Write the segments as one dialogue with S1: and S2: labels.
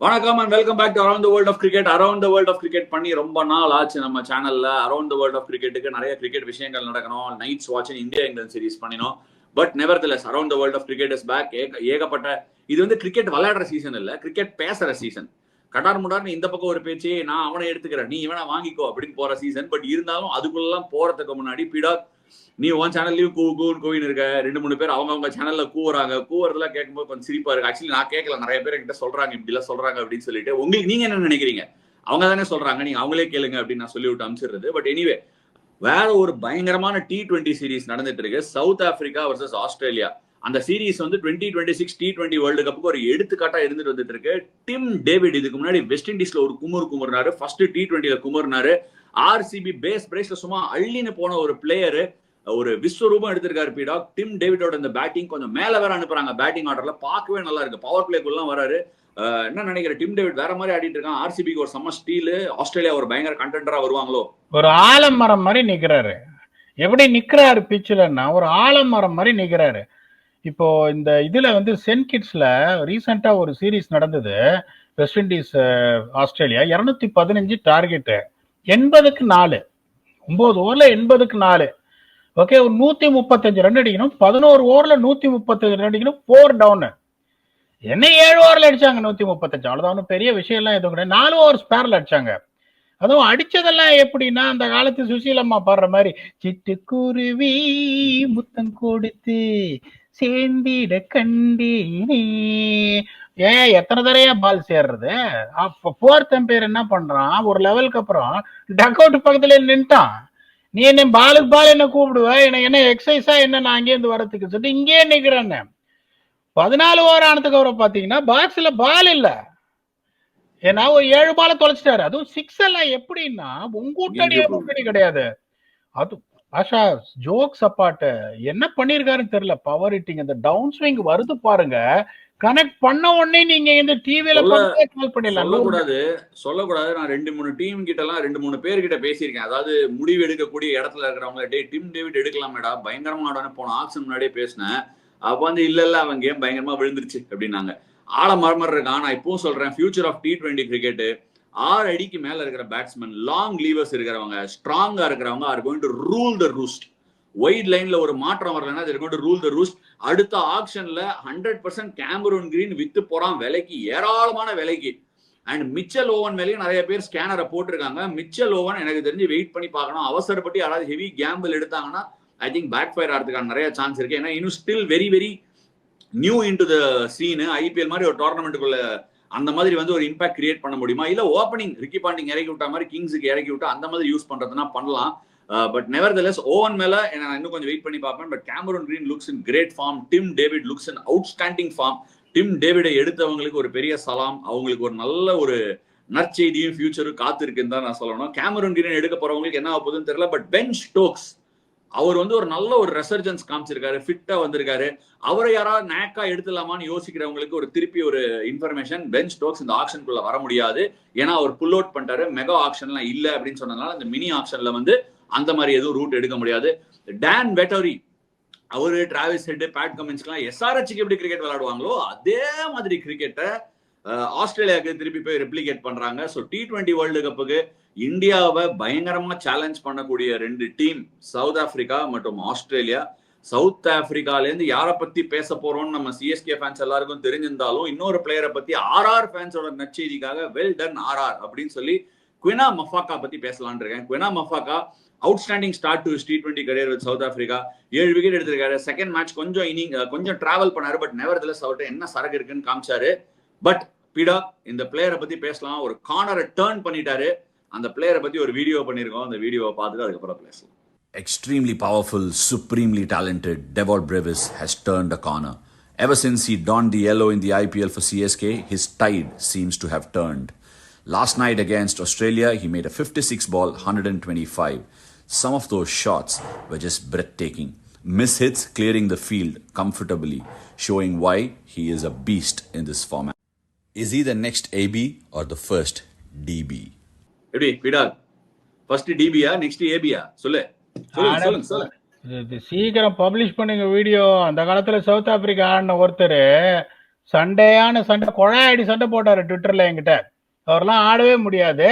S1: வணக்கம் and welcome back to around the world of cricket. Around the world of cricket பண்ணி ரொம்ப நாள் ஆச்சு நம்ம சேனல்ல. அரௌண்ட் த வேர்ல்ட் ஆஃப் கிரிக்கெட்டுக்கு நிறைய கிரிக்கெட் விஷயங்கள் நடக்கணும். நைட்ஸ் வாட்சிங் இந்தியா இங்கிலாந்து சீரிஸ் பண்ணினோம். But nevertheless around the world of cricket is back. ஏகப்பட்ட இது வந்து கிரிக்கெட் விளையாடுற சீசன் இல்ல, கிரிக்கெட் பேசுற சீசன். கட்டார் முடார்னு இந்த பக்கம் ஒரு பேச்சு, நான் அவனை எடுத்துக்கிறேன், நீ இவனை வாங்கிக்கோ அப்படின்னு போற சீசன். பட் இருந்தாலும் அதுக்குள்ளெல்லாம் போறதுக்கு முன்னாடி பீடா நீ உன் சேனல்லையும் கூவின்னு இருக்க, 2-3 பேர் அவங்க சேனல்ல கூவுறாங்க. கூவுறதுலாம் கேட்கும்போது கொஞ்சம் சிரிப்பா இருக்கு. ஆக்சுவலி நான் கேட்கல, நிறைய பேர் என்கிட்ட சொல்றாங்க இப்படி எல்லாம் சொல்றாங்க அப்படின்னு சொல்லிட்டு. உங்களுக்கு நீங்க என்ன நினைக்கிறீங்க? அவங்க தானே சொல்றாங்க, நீங்க அவங்களே கேளுங்க அப்படின்னு நான் சொல்லி விட்டு அனுப்பிச்சிடுறது. பட் எனிவே, வேற ஒரு பயங்கரமான T20 சீரிஸ் நடந்துட்டு இருக்கு. South Africa versus Australia. அந்த சீரிஸ் வந்து 2026 T20 வேர்ல்டு கப்புக்கு ஒரு எடுத்துக்காட்டா இருந்துட்டு வந்துட்டு இருக்கு. டிம் டேவிட் இதுக்கு முன்னாடி வெஸ்ட் இண்டீஸ்ல ஒரு குமுறினாரு. ஃபர்ஸ்ட் T20ல குமுறினாரு. RCB பேஸ் பிரைஸ்ல சும்மா அள்ளின்னு போன ஒரு பிளேயரு, ஒரு விஸ்வரூபம் எடுத்திருக்காரு பீடா. டிம் டேவிடோட இந்த பேட்டிங் கொஞ்சம் மேல வேற அனுப்புறாங்க. பேட்டிங் ஆர்டர்ல பார்க்கவே நல்லா இருக்கு. பவர் பிளேக்குள்ள வராரு. என்ன நினைக்கிற, டிம் டேவிட் வேற மாதிரி ஆடிட்டு இருக்கான். RCBக்கு ஒரு செம்ம ஸ்டீல். ஆஸ்திரேலியா ஒரு பயங்கர கண்டெண்டரா வருவாங்களோ?
S2: ஒரு ஆலமரம் மாதிரி நிக்கிறாரு. எப்படி நிக்கிறாரு பிச்சுலன்னா, ஒரு ஆலமரம் மாதிரி நிக்கிறாரு. இப்போ இந்த இதுல வந்து சென் கிட்ஸ்ல ரீசெண்டா ஒரு சீரீஸ் நடந்தது. வெஸ்ட் இண்டீஸ் ஆஸ்திரேலியா 215 டார்கெட், 80க்கு 4, 9 ஓவர்ல 80க்கு 4. ஓகே, ஒரு 135 ரன் அடிக்கணும். 11 ஓவர்ல 135 ரன் அடிக்கணும். 4 டவுன். என்ன 7 ஓவர்ல அடிச்சாங்க 135. அவ்வளவுதான், பெரிய விஷயம் எல்லாம் எதுவும் கிடையாது. 4 ஓவர் ஸ்பேர்ல அடிச்சாங்க. அதுவும் அடிச்சதெல்லாம் எப்படின்னா, அந்த காலத்து சுசீலம்மா பாடுற மாதிரி, சிட்டுக்குருவி முத்தம் கொடுத்து சேர்ந்திட கண்டேனே. ஏன் எத்தனை தரையா பால் சேர்றது? அப்ப போர்த் எம்பையர் என்ன பண்றான், ஒரு லெவலுக்கு அப்புறம் டக் அவுட் பக்கத்துல நின்ட்டான். நீ என்ன பாலுக்கு பால் என்ன கூப்பிடுவ, எனக்கு என்ன எக்ஸசைஸா என்ன, நான் அங்கேருந்து வரத்துக்கு சொல்லிட்டு இங்கே நிக்கிறேன். 14 ஓவர் ஆனதுக்கு அப்புறம் பாத்தீங்கன்னா பாக்ஸ்ல பால் இல்ல. ஏன்னா ஒரு 7 பால தொலைச்சிட்டாரு. அதுவும் 6 எல்லாம் எப்படின்னா உங்கூட்டடி கிடையாது. அது ஆஷா ஜோக்ஸ் அப்பாட்ட என்ன பண்ணிருக்காருன்னு தெரியல. பவர் ஹிட்டிங் அந்த டவுன் ஸ்விங் வருது பாருங்க, கனெக்ட் பண்ண உடனே நீங்க இந்த டிவில கால் பண்ணிடலாம்.
S1: சொல்லக்கூடாது. நான் 2-3 டீம் கிட்ட எல்லாம் 2-3 பேர் கிட்ட பேசியிருக்கேன். அதாவது முடிவு எடுக்கக்கூடிய இடத்துல இருக்கிறவங்க, டே டிம் டேவிட் எடுக்கலாமேடா, பயங்கரமா ஆடானு போன ஆக்ஷன் முன்னாடியே பேசினேன். அப்ப வந்து இல்ல அவன் கேம் பயங்கரமா விழுந்துருச்சு அப்படின்னாங்க. ஆழ மர்மர் இருக்கான். நான் இப்பவும் சொல்றேன், ஃபியூச்சர் ஆஃப் T20 கிரிக்கெட் 6 அடிக்கு மேல இருக்கிற பேட்ஸ்மேன், லாங் லீவர்ஸ் இருக்கிறவங்க, ஸ்ட்ராங்கா இருக்கிறவங்க are going to rule the roost. White லைன்ல ஒரு மாற்றம் வரலன்னா they're going to rule the roost. அடுத்த ஆக்ஷன்ல 100% கேமரூன் கிரீன் வித்து போறான் விலைக்கு, ஏராளமான விலைக்கு. அண்ட் மிச்சல் ஓவன் மேலேயும் நிறைய பேர் ஸ்கேனரை போட்டிருக்காங்க. மிச்சல் ஓவன் எனக்கு தெரிஞ்சு வெயிட் பண்ணி பார்க்கணும். அவசரப்பட்டு யாராவது ஹெவி கேம்பிள் எடுத்தாங்கன்னா ஐ திங்க் பேக் ஃபயர் ஆகிறதுக்கான நிறைய சான்ஸ் இருக்கு. ஏன்னா இன்னும் still very very new into the scene. IPL மாதிரி ஒரு டோர்னமெண்ட்டுக்குள்ள அந்த மாதிரி வந்து ஒரு இம்பாக்ட் கிரியேட் பண்ண முடியுமா? இல்ல ஓப்பனிங் ரிக்கி பாண்டிங் இறக்கி விட்ட மாதிரி கிங்ஸுக்கு இறக்கி விட்டா அந்த மாதிரி யூஸ் பண்றதுன்னா பண்ணலாம். பட் நெவர்தெலஸ் ஓவன் மேல நான் இன்னும் கொஞ்சம் வெயிட் பண்ணி பார்ப்பேன். But Cameron Green looks in great form. Tim David looks in outstanding form. Tim டேவிடை எடுத்தவங்களுக்கு ஒரு பெரிய சலாம். அவங்களுக்கு ஒரு நல்ல ஒரு நற்செய்தியும் ஃபியூச்சரும் காத்து இருக்குன்னு தான் நான் சொல்லணும். கேமரூன் கிரீன் எடுக்க போறவங்களுக்கு என்ன ஆகுதுன்னு தெரியல. பட் பென் ஸ்டோக்ஸ் அவர் வந்து ஒரு நல்ல ஒரு ரெசர்ஜன்ஸ் காமிச்சிருக்காரு, ஃபிட்டா வந்திருக்காரு. அவரை யாராவது நேக்கா எடுத்துலாமான்னு யோசிக்கிறவங்களுக்கு ஒரு திருப்பி ஒரு இன்ஃபர்மேஷன், பென் ஸ்டோக்ஸ் இந்த ஆக்ஷனுக்குள்ள வர முடியாது. ஏன்னா அவர் புல் அவுட் பண்ணிட்டாரு. மெகா ஆக்ஷன்லாம் இல்ல அப்படின்னு சொன்னதுனால இந்த மினி ஆக்ஷன்ல வந்து அந்த மாதிரி எதுவும் ரூட் எடுக்க முடியாது. டான் வெட்டரி, அவரு டிராவிஸ் ஹெட், பேட் கமின்ஸ்க்குலாம் SRHக்கு எப்படி கிரிக்கெட் விளையாடுவாங்களோ அதே மாதிரி கிரிக்கெட்டை ஆஸ்திரேலியாவுக்கு திருப்பி போய் ரெப்ளிகேட் பண்றாங்க. ஸோ T20 வேர்ல்டு கப்புக்கு இந்தியாவை பயங்கரமா சேலஞ்ச் பண்ணக்கூடிய 2 டீம் சவுத் ஆப்பிரிக்கா மற்றும் ஆஸ்திரேலியா. சவுத் ஆப்பிரிக்கால இருந்து யாரை பத்தி பேச போறோம்னு நம்ம CSK ஃபேன்ஸ் எல்லாருக்கும் தெரிஞ்சிருந்தாலும், இன்னொரு பிளேயரை பத்தி RR ஃபேன்ஸோட நற்செய்திக்காக வெல் டன் RR அப்படின்னு சொல்லி குவினா மஃபாக்கா பத்தி பேசலான் இருக்கேன். Kwena Maphaka outstanding start to T20 career with South Africa. 7 wicket எடுத்திருக்காரு. செகண்ட் மேட்ச் கொஞ்சம் டிராவல் பண்ணாரு. பட் நெவர்தெலஸ் அவர்கிட்ட என்ன சரக்கு இருக்குன்னு காமிச்சாரு. பட் பீடா இந்த பிளேயரை பத்தி பேசலாம். ஒரு கார்னரை டர்ன் பண்ணிட்டாரு. அந்த பிளேயரை பத்தி ஒரு வீடியோ பண்ணிருக்கோம். அந்த வீடியோவை பார்த்துட்டு அதுக்கப்புறம் பேசலாம்.
S3: Extremely powerful, supremely talented Devon Brevis has turned a corner. Ever since he donned the yellow in the IPL for CSK, his tide seems to have turned. Last night against Australia, he made a 56-ball 125. Some of those shots were just breathtaking. Miss hits clearing the field comfortably, showing why he is a beast in this format. Is he the next AB or the first DB?
S1: எப்படி பீடா, first DBயா next ABயா? சொல்லு.
S2: சீக்கிரம் publish பண்ணுங்க video. அந்த காலத்துல south Africa ஆடின ஒருத்தர் சண்டை கொழாயடி சண்டை போட்டாரு ட்விட்டர்ல என்கிட்ட. அவரெல்லாம் ஆடவே முடியாது,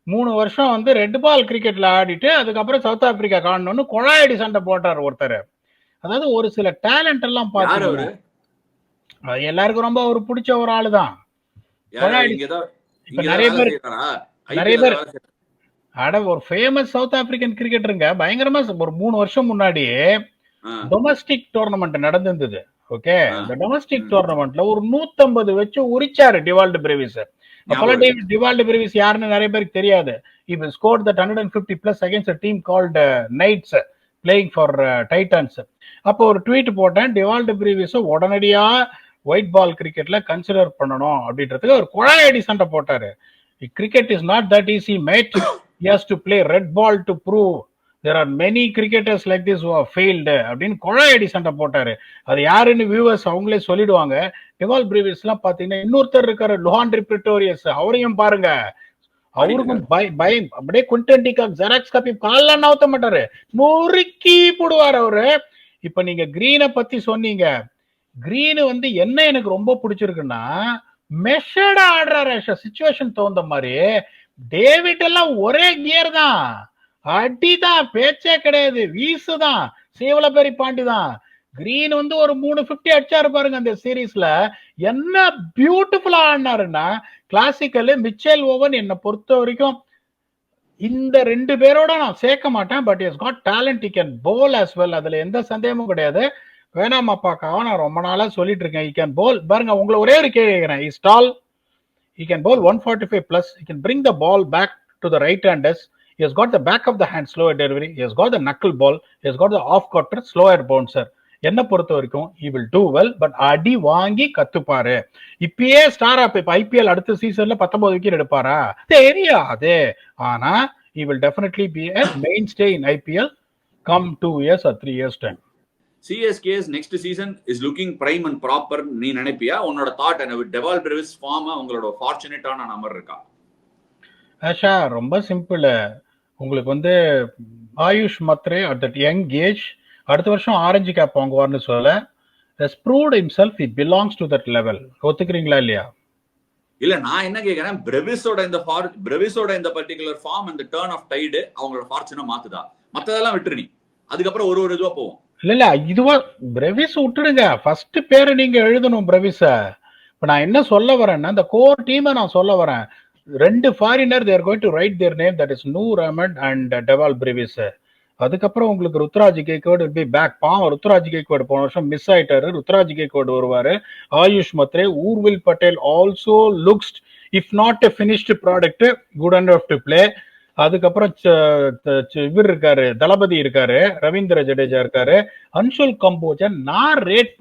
S2: 3 வருஷம் வந்து ரெட் பால் கிரிக்கெட்ல ஆடிட்டு அதுக்கப்புறம் சவுத் ஆப்பிரிக்கா காணணும்னு கொழாயடி சண்டை போட்டாரு ஒருத்தர். அதாவது ஒரு சில டேலண்ட் எல்லாம்
S1: யார்
S2: பாத்தீங்கன்னா
S1: அவரு?
S2: அது எல்லாருக்கும் ரொம்ப ஒரு பிடிச்ச ஒரு ஆளு தான்.
S1: யார் அவரு?
S2: கொழாயடி
S1: இங்க ஏதோ
S2: இப்ப
S1: இங்க ஏதோ
S2: நிறைய
S1: வேலை
S2: பேர்
S1: செய்யறாரா?
S2: நிறைய
S1: ஐபிஎல்
S2: பேர்
S1: வேலை செய்யறாரா?
S2: அட ஒரு ஃபேமஸ் சவுத் ஆப்பிரிக்கன் கிரிக்கெட்டருங்க, பயங்கரமா ஒரு 3 வருஷம் முன்னாடி
S1: ஆ,
S2: டொமஸ்டிக் டோர்னமெண்ட் நடந்திருந்தது. ஓகே,
S1: ஆ,
S2: அந்த டொமஸ்டிக்
S1: ம்.
S2: டோர்னமெண்ட்ல ஒரு 150 வச்சு உரிச்சாரு டிவால்டு பிரேவிஸ். அப்பெல்லாம்
S1: ஞாபகம் இருக்கு.
S2: டிவால்டு பிரேவிஸ் யாருன்னு நிறைய பேருக்கு தெரியாது. He scored that 150 plus against a team called Knights playing for Titans. அப்போ ஒரு ட்வீட் போட்டேன், டிவால்டு பிரேவிஸ் உடனடியா ஒயிட் பால் கிரிக்கெட்ல கன்சிடர் பண்ணணும் அப்படின்றதுக்கு ஒரு குழாயடி சண்டை போட்டாரு. Cricket is not that easy mate, he has to play red ball to prove there are many cricketers like this who have failed அப்படின்னு கொழையடி சண்டை போட்டாரு. அது யாருன்னு வியூவர்ஸ் அவங்களே சொல்லிடுவாங்க. டிவால் பிரேவிஸ்லாம் பாத்தீங்கன்னா இன்னொருத்தர் இருக்காரு லுஹாண்ட்ரி பிரிட்டோரியஸ், அவரையும் பாருங்க. அவருக்கும் பயம் அப்படியே Quinton de Kock xerox copy கால நவுத்த மாட்டாரு, நொறுக்கி போடுவார் அவரு. இப்ப நீங்க கிரீனை பத்தி சொன்னீங்க, கிரீன் வந்து என்ன எனக்கு ரொம்ப பிடிச்சிருக்குன்னா மெஷர்டா ஆடுறாரு, சிச்சுவேஷன் தகுந்த மாதிரி. டேவிட் எல்லாம் ஒரே கியர் தான், அடிதான், பேச்சே கிடையாது, வீசுதான், சீவலப்பேரி பாண்டி தான். கிரீன் வந்து ஒரு 350 அடிச்சாரு பாருங்க அந்த சீரீஸ்ல. என்ன பியூட்டிஃபுல்லா ஆடினாருன்னா கிளாசிக்கல் மிச்சேல் ஓவன் என்னை பொறுத்த வரைக்கும் இந்த 2 பேரோட நான் சேர்க்க மாட்டேன். But is God talent, he can bowl as well, அதுல எந்த சந்தேகமும் கிடையாது. வேணாமாப்பாக்காக நான் ரொம்ப நாளா சொல்லிட்டு இருக்கேன், he can bowl. பாருங்க உங்களை ஒரே ஒரு கேள்வி கேட்கிறேன், he is tall, he can bowl 145 plus, he can bring the ball back to the right handers, he has got the back of the hand slower delivery, he has got the knuckle ball, he has got the off cutter slower bouncer. என்ன பொறுத்த வரைக்கும் he will do well, but அடி வாங்கி கத்துப்பாரு. இப்பயே star app இப்ப IPL அடுத்த சீசன்ல 19 wicket எடுப்பாரா தெரியாது, ஆனா he will definitely be a mainstay in IPL come 2 years or 3 years time.
S1: CSK's next season is looking prime and proper நீ நினைப்பியா? உன்னோட தாட் என்ன? டெவால் பிரேவிஸ் ஃபார்ம் உங்களோட ஃபார்ச்சுனேட்டான நம்பர் இருக்கா?
S2: ஆஷா ரொம்ப சிம்பிள். உங்களுக்கு வந்து AYUSH Mhatre at that young age அடுத்த வருஷம் ஆரஞ்சு கேப் வாங்குவார்னு சொல்ல, has proved himself he belongs to that level. ஒத்துக்கிறீங்களா இல்லையா?
S1: இல்ல நான் என்ன கேக்குறேன், பிரேவிஸோட இந்த பர்டிகுலர் ஃபார்ம் இந்த டர்ன் ஆஃப் டைடு அவங்களோட ஃபார்ச்சுனை மாத்துதா? மத்ததெல்லாம் விட்டுரு நீ, அதுக்கப்புறம் ஒரு இதுவா போவோம்.
S2: இல்ல இதுவா பிரேவிஸ் விட்டுடுங்க, ஃபர்ஸ்ட் பேரை நீங்க எழுதணும் பிரேவிஸ. இப்ப நான் என்ன சொல்ல வரேன்னா இந்த கோர் டீமை நான் சொல்ல வரேன். 2 foreigner they are going to write their name, that is Noor Ahmad and Dewald Brevis. அதுக்கப்புறம் உங்களுக்கு Ruturaj Gaikwad will be back. பாவம் ருத்ராஜ் கேக்வாட் போன வருஷம் மிஸ் ஆயிட்டாரு, ருத்ராஜ் கேக்வாட் வருவாரு. AYUSH Mhatre, Urvil Patel also looks if not a finished product, good enough to play. அதுக்கப்புறம் இவர் இருக்காரு, தளபதி இருக்காரு, ரவீந்திர ஜடேஜா இருக்காரு, அன்ஷுல் கம்போஜா நான் ரேட்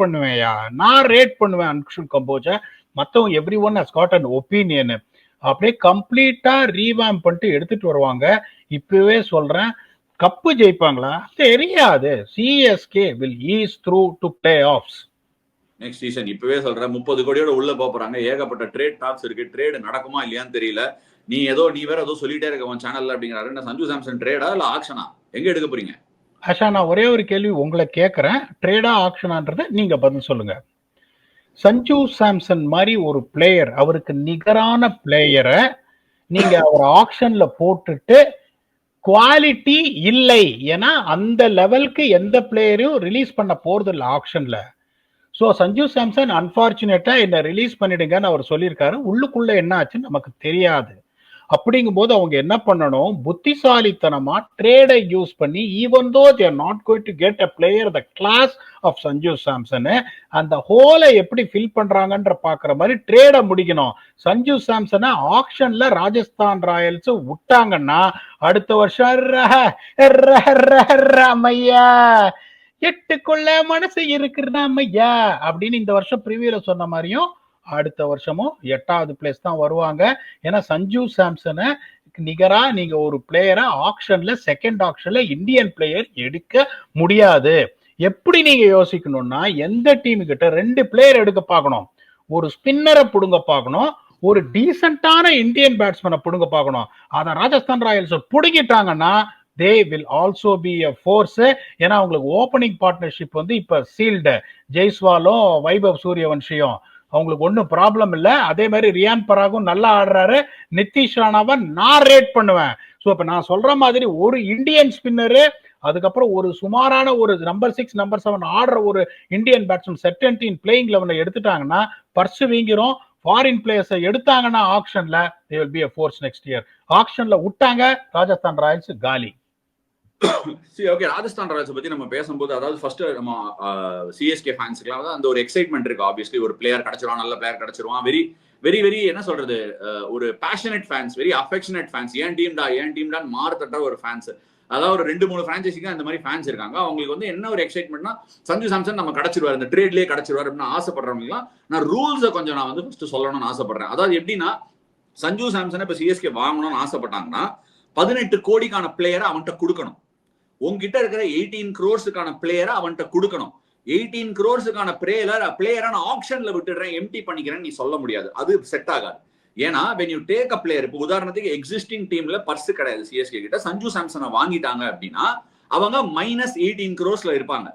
S2: பண்ணுவேன் அன்ஷுல் கம்போஜா. மத்தவங்க every one has got an opinion. அப்படியே கம்ப்ளீட்டா ரீவாம் பண்ணிட்டு எடுத்துட்டு வருவாங்க. இப்பவே சொல்றேன், கப்பு ஜெயிப்பாங்களா தெரியாது. CSK will ease through to playoffs.
S1: Next season இப்பவே சொல்றேன், 30 கோடியோட உள்ள போறாங்க. ஏகப்பட்ட ட்ரேட் டாக்ஸ் இருக்கு, ட்ரேட் நடக்குமா இல்லையான்னு தெரியல. நீ வேற ஏதோ சொல்லிட்டே இருக்க உன் சேனல்ல அப்படிங்கிறாரு. என்ன சஞ்சு சாம்சன் ட்ரேடா இல்ல ஆக்ஷனா? எங்க எடுக்க போறீங்க?
S2: ஆஷா நான் ஒரே ஒரு கேள்வி உங்களை கேட்கறேன், ட்ரேடா ஆக்ஷனான்றது நீங்க பதில் சொல்லுங்க. சஞ்சு சாம்சன் மாதிரி ஒரு பிளேயர், அவருக்கு நிகரான பிளேயரை நீங்க அவர் ஆக்ஷன்ல போட்டுட்டு குவாலிட்டி இல்லை, ஏன்னா அந்த லெவலுக்கு எந்த பிளேயரையும் ரிலீஸ் பண்ண போறது இல்லை ஆக்ஷன்ல. ஸோ சஞ்சு சாம்சன் அன்பார்ச்சுனேட்டா என்ன ரிலீஸ் பண்ணிடுங்கன்னு அவர் சொல்லியிருக்காரு. உள்ளுக்குள்ள என்ன ஆச்சுன்னு நமக்கு தெரியாது. அப்படிங்கும் போது அவங்க என்ன பண்ணணும், புத்திசாலித்தனமா ட்ரேடை யூஸ் பண்ணி, even though they are not going to get a player the class of Sanju Samson, அந்த ஹோலை எப்படி ஃபில் பண்றாங்கன்ற பாக்குற மாதிரி ட்ரேடை முடிக்கணும். சஞ்சு சாம்சனை ஆக்ஷன்ல ராஜஸ்தான் ராயல்ஸ் விட்டாங்கன்னா அடுத்த வருஷம் ராமையா எட்டுக்குள்ள மனசு இருக்குறா ஐயா அப்படின்னு இந்த வருஷம் ப்ரிவியூல சொன்ன மாதிரியும் அடுத்த வருஷமும் 8வது பிளேஸ் தான் வருவாங்க. ஏன்னா சஞ்சு சாம்சனை நிகரா நீங்க ஒரு பிளேயரை ஆக்ஷன்ல, செகண்ட் ஆக்ஷன்ல இந்தியன் பிளேயர் எடுக்க முடியாது. எப்படி நீங்க யோசிக்கணும்னா, எந்த டீம் கிட்ட 2 பிளேயர் எடுக்க பார்க்கணும், ஒரு ஸ்பின்னரை புடுங்க பார்க்கணும், ஒரு டீசென்டான இந்தியன் பேட்ஸ்மேனை புடுங்க பார்க்கணும். அதை ராஜஸ்தான் ராயல்ஸ் புடுங்கிட்டாங்கன்னா they will also be a force. ஏன்னா அவங்களுக்கு ஓப்பனிங் பார்ட்னர்ஷிப் வந்து இப்ப சீல்டு, ஜெய்ஸ்வாலும் வைபவ் சூரியவன்ஷியும். அவங்களுக்கு ஒன்றும் ப்ராப்ளம் இல்லை. அதே மாதிரி ரியான் பராகும் நல்லா ஆடுறாரு. நிதிஷ் ராணாவை நான் ரேட் பண்ணுவேன். ஸோ இப்போ நான் சொல்ற மாதிரி ஒரு இந்தியன் ஸ்பின்னரு, அதுக்கப்புறம் ஒரு சுமாரான ஒரு நம்பர் 6 நம்பர் 7 ஆடுற ஒரு இந்தியன் பேட்ஸ்மேன் செட் பிளேயிங் 11 எடுத்துட்டாங்கன்னா பர்ஸ் வீங்கிரும். ஃபாரின் பிளேயர்ஸை எடுத்தாங்கன்னா ஆக்ஷன்ல they will be a force next year. ஆக்ஷன்ல விட்டாங்க ராஜஸ்தான் ராயல்ஸ் காலி.
S1: சரி, ஓகே. ராஜஸ்தான் ராயல்ஸ் பத்தி நம்ம பேசும்போது, அதாவது ஃபர்ஸ்ட் நம்ம சிஎஸ்கே ஃபேன்ஸ்க்குலாம் அந்த ஒரு எக்ஸைட்மெண்ட் இருக்கு. ஆப்வியஸ்லி ஒரு பிளேயர் கிடைச்சிருவான், நல்ல பிளேயர் கிடைச்சிருவான். வெரி வெரி வெரி என்ன சொல்றது, ஒரு passionate fans, very affectionate fans. ஏன் டீம் தான் மாறுதட்ட ஒரு ஃபேன்ஸ். அதாவது ஒரு 2-3 பிரான்ச்சைஸிக்கு அந்த மாதிரி ஃபேன்ஸ் இருக்காங்க. அவங்களுக்கு வந்து என்ன ஒரு எக்ஸைட்மெண்ட்னா, சஞ்சு சாம்சன் நம்ம கிடைச்சிருவாரு, இந்த ட்ரேட்லயே கிடைச்சிருவாரு அப்படின்னு ஆசைப்படுறவங்கலாம் நான் ரூல்ஸை கொஞ்சம் நான் வந்து ஃபர்ஸ்ட் சொல்லணும்னு ஆசைப்படுறேன். அதாவது எப்படின்னா, சஞ்சு சாம்சன் இப்ப சிஎஸ்கே வாங்கணும்னு ஆசைப்பட்டாங்கன்னா 18 கோடிக்கான பிளேயரை அவன்கிட்ட கொடுக்கணும். உங்ககிட்ட இருக்கிற 18 crores பிளேயரை அவன்கிட்ட கொடுக்கணும். 18 crores பிளேயரை நான் ஆப்ஷன்ல விட்டுடுறேன், எம்டி பண்ணிக்கிறேன் நீ சொல்ல முடியாது. அது செட் ஆகாது. ஏன்னா when you take a player, இப்போ உதாரணத்துக்கு எக்ஸிஸ்டிங் டீம்ல பர்ஸ் கிடையாது சிஎஸ்கே கிட்ட, சஞ்சு சாம்சனை வாங்கிட்டாங்க அப்படின்னா அவங்க -18 crores இருப்பாங்க.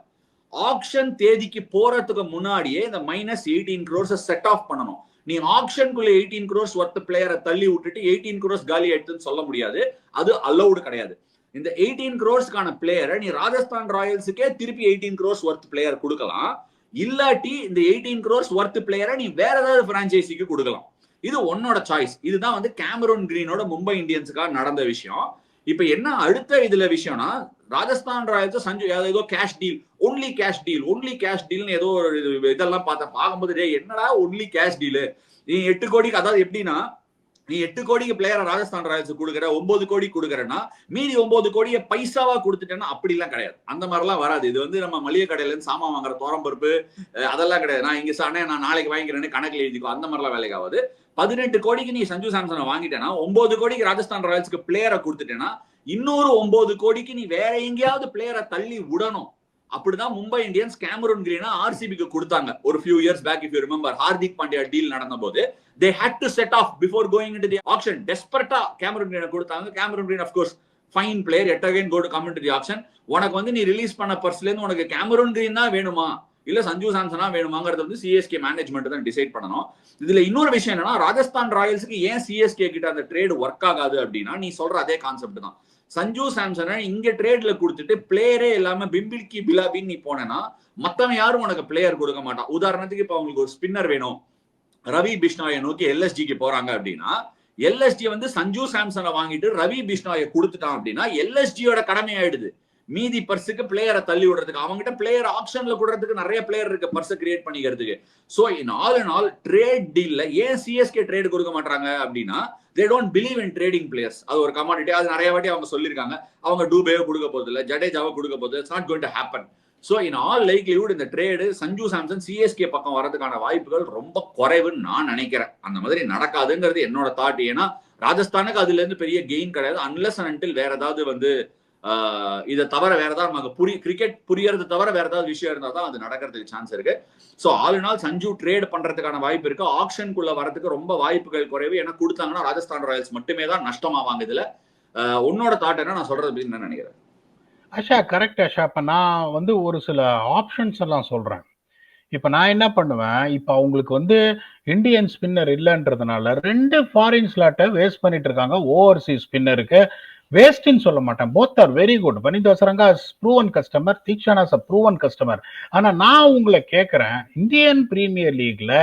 S1: ஆக்ஷன் தேதிக்கு போறதுக்கு முன்னாடியே இந்த -18 crores செட் ஆஃப் பண்ணணும். நீ ஆக்ஷனுக்குள்ள 18 crores ஒர்த் பிளேயரை தள்ளி விட்டுட்டு 18 crores காலி ஆயிடுதுன்னு சொல்ல முடியாது. அது அலௌடு கிடையாது. இந்த 18 crores பிளேயரை நீ ராஜஸ்தான் ராயல்ஸுக்கே திருப்பி 18 crores ஒர்த் பிளேயர் கொடுக்கலாம். இல்லாட்டி இந்த 18 crores ஒர்த் பிளேயரை நீ வேற ஏதாவது பிரான்ச்சைசிக்கு கொடுக்கலாம். இது உன்னோட சாய்ஸ். இதுதான் வந்து கேமரூன் கிரீனோட மும்பை இந்தியன்ஸுக்காக நடந்த விஷயம். இப்ப என்ன அடுத்த இதுல விஷயம்னா, ராஜஸ்தான் ராயல்ஸ் சஞ்சு ஏதோ கேஷ் டீல், ஒன்லி கேஷ் டீல்னு ஏதோ இதெல்லாம் பார்க்கும்போது என்னடா ஒன்லி கேஷ் டீல், நீ 8 கோடிக்கு, அதாவது எப்படின்னா நீ 8 கோடிக்கு பிளேயரை ராஜஸ்தான் ராயல்ஸ் கொடுக்குற, 9 கோடி கொடுக்குறேன்னா மீதி 9 கோடியை பைசாவா கொடுத்துட்டேன்னா அப்படிலாம் கிடையாது. அந்த மாதிரிலாம் வராது. இது வந்து நம்ம மளிகை கடையில இருந்து சாமான் வாங்குற தோரம்பருப்பு அதெல்லாம் கிடையாது. நான் இங்க நான் நாளைக்கு வாங்கிக்கிறேன்னு கணக்கில் எழுதிக்கோ, அந்த மாதிரிலாம் வேலைக்கு ஆகுது. 18 கோடிக்கு நீ சஞ்சு சாம்சனை வாங்கிட்டேன்னா 9 கோடிக்கு ராஜஸ்தான் ராயல்ஸ்க்கு பிளேயரை கொடுத்துட்டேன்னா இன்னொரு 9 கோடிக்கு நீ வேற எங்கேயாவது பிளேயரை தள்ளி விடணும். அப்படிதான் மும்பை இந்தியன்ஸ் கேமரூன் கிரீனா ஆர்சிபிக்கு கொடுத்தாங்க ஒரு few years back. if you remember, Hardik Pandya deal நடந்த போது they had to set off before going into the auction. Desperate Cameron கிரீனை கொடுத்தாங்க. Cameron Green of course fine player, yet again go to come into the auction. உனக்கு வந்து நீ release பண்ண பர்ஸ்ல இருந்து உனக்கு கேமரூன் கிரீன் தான் வேணுமா இல்ல சஞ்சு சாம்சனா வேணுமாங்கிறது வந்து சிஎஸ்கே மேனேஜ்மெண்ட் தான் டிசைட் பண்ணணும். இதுல இன்னொரு விஷயம் என்னன்னா, ராஜஸ்தான் ராயல்ஸுக்கு ஏன் சிஎஸ்கே கிட்ட அந்த ட்ரேட் ஒர்க் ஆகாது அப்படின்னா, நீ சொல்ற அதே கான்செப்ட் தான். சஞ்சு சாம்சனை இங்க ட்ரேட்ல கொடுத்துட்டு பிளேயரே இல்லாம பிம்பிள்கி பிலாபின்னு நீ போனேன்னா மத்தவன் யாரும் உனக்கு பிளேயர் கொடுக்க மாட்டான். உதாரணத்துக்கு இப்ப அவங்களுக்கு ஒரு ஸ்பின்னர் வேணும், ரவி பிஷ்னாயை நோக்கி எல்எஸ்ஜிக்கு போறாங்க அப்படின்னா, எல்எஸ்ஜி வந்து சஞ்சு சாம்சனை வாங்கிட்டு ரவி பிஷ்னாயை கொடுத்துட்டான் அப்படின்னா எல்எஸ்ஜியோட கடமை ஆயிடுது மீதி பர்ஸுக்கு பிளேயரை தள்ளி விடுறதுக்கு. அவங்ககிட்ட பிளேயர் ஆப்ஷன்ல கொடுறதுக்கு நிறைய பிளேயர் இருக்கு பர்ஸை கிரியேட் பண்ணிக்கிறதுக்கு. சோ இன் ஆல் ட்ரேட் டீல்ல ஏன் சிஎஸ்கே ட்ரேட் கொடுக்க மாட்டாங்க அப்படின்னா, they don't believe in trading players. அது ஒரு கமாடிட்டி. அது நிறைய வாட்டி அவங்க சொல்லியிருக்காங்க. அவங்க டூபேவை கொடுக்க போறது இல்லை, ஜடேஜாவை கொடுக்க போறது, it's not going to happen. So in all likelihood இந்த ட்ரேடு சஞ்சு சாம்சன் சிஎஸ்கே பக்கம் வரதுக்கான வாய்ப்புகள் ரொம்ப குறைவுன்னு நான் நினைக்கிறேன். அந்த மாதிரி நடக்காதுங்கிறது என்னோட தாட். ஏன்னா ராஜஸ்தானுக்கு அதுல இருந்து பெரிய கெயின் கிடையாது. அன்லெஸ் அண்ட் அன்டில் வேற ஏதாவது வந்து இதை தவிர வேற ஏதாவது நமக்கு கிரிக்கெட் புரியறது தவிர வேற ஏதாவது விஷயம் இருந்தா தான் அது நடக்கிறதுக்கு சான்ஸ் இருக்கு. So all in all Sanju trade பண்றதுக்கான வாய்ப்பு இருக்கு. ஆக்ஷனுக்குள்ள வரதுக்கு ரொம்ப வாய்ப்புகள் குறைவு. ஏன்னா கொடுத்தாங்கன்னா ராஜஸ்தான் ராயல்ஸ் மட்டுமே தான் நஷ்டமாவாங்க. இதுல உன்னோட தாட் என்ன, நான் சொல்றது அப்படின்னு நினைக்கிறேன்.
S2: ஆஷா கரெக்ட் ஆஷா. இப்ப நான் வந்து ஒரு சில ஆப்ஷன்ஸ் எல்லாம் சொல்றேன். இப்ப நான் என்ன பண்ணுவேன், இப்ப அவங்களுக்கு வந்து இந்தியன் ஸ்பின்னர் இல்லைன்றதுனால 2 ஃபாரின் ஸ்லாட்டை வேஸ்ட் பண்ணிட்டு இருக்காங்க. ஓவர்சீஸ் ஸ்பின்னருக்கு வேஸ்ட்னு சொல்ல மாட்டேன், both are very good. Wanindu Hasaranga is proven customer, Theekshana is a proven customer. ஆனா நான் உங்களை கேட்கிறேன், இந்தியன் பிரீமியர் லீக்ல